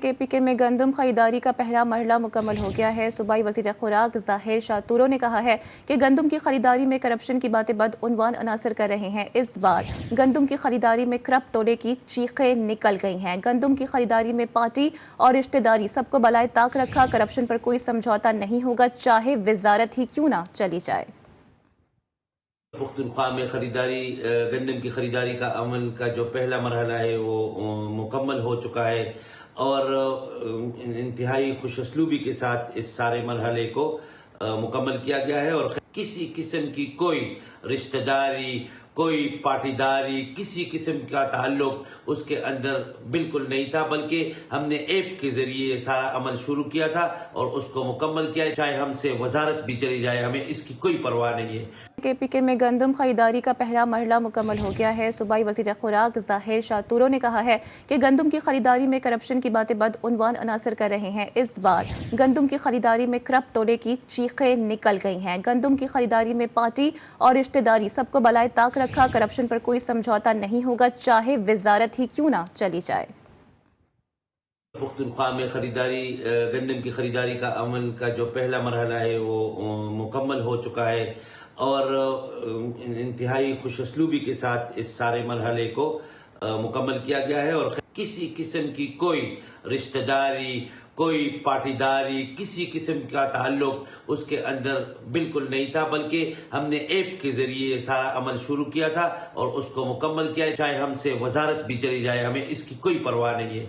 KPK میں گندم خریداری کا پہلا مرحلہ مکمل ہو گیا ہے۔ صوبائی وزیر خوراک ظاہر شاہ تورو نے کہا ہے کہ گندم کی خریداری میں کرپشن کی باتیں بدعنوان عناصر کر رہے ہیں۔ اس بار گندم کی خریداری میں کرپٹ تولے کی چیخیں نکل گئی ہیں۔ گندم کی خریداری میں پارٹی اور رشتہ داری سب کو بالائے طاق رکھا۔ کرپشن پر کوئی سمجھوتہ نہیں ہوگا، چاہے وزارت ہی کیوں نہ چلی جائے۔ پختونخوا میں گندم کی خریداری کا عمل کا جو پہلا مرحلہ ہے وہ مکمل ہو چکا ہے اور انتہائی خوش اسلوبی کے ساتھ اس سارے مرحلے کو مکمل کیا گیا ہے اور کسی قسم کی کوئی رشتہ داری، کوئی پارٹی داری، کسی قسم کا تعلق اس کے اندر بالکل نہیں تھا، بلکہ ہم نے ایپ کے ذریعے یہ سارا عمل شروع کیا تھا اور اس کو مکمل کیا ہے، چاہے ہم سے وزارت بھی چلی جائے، ہمیں اس کی کوئی پرواہ نہیں ہے۔ KPK میں گندم خریداری کا پہلا مرحلہ مکمل ہو گیا ہے۔ صوبائی وزیر خوراک ظاہر شاہ تورو نے کہا ہے کہ گندم کی خریداری میں کرپشن کی باتیں بدعنوان عناصر کر رہے ہیں۔ اس بار گندم کی خریداری میں کرپٹ تولے کی چیخیں نکل گئی ہیں۔ گندم کی خریداری میں پارٹی اور رشتہ داری سب کو بالائے طاق رکھا۔ کرپشن پر کوئی سمجھوتہ نہیں ہوگا، چاہے وزارت ہی کیوں نہ چلی جائے۔ پختونخوا میں گندم کی خریداری کا عمل کا جو پہلا مرحلہ ہے وہ مکمل ہو چکا ہے اور انتہائی خوش اسلوبی کے ساتھ اس سارے مرحلے کو مکمل کیا گیا ہے اور کسی قسم کی کوئی رشتہ داری، کوئی پارٹی داری، کسی قسم کا تعلق اس کے اندر بالکل نہیں تھا، بلکہ ہم نے ایپ کے ذریعے یہ سارا عمل شروع کیا تھا اور اس کو مکمل کیا ہے، چاہے ہم سے وزارت بھی چلی جائے، ہمیں اس کی کوئی پرواہ نہیں ہے۔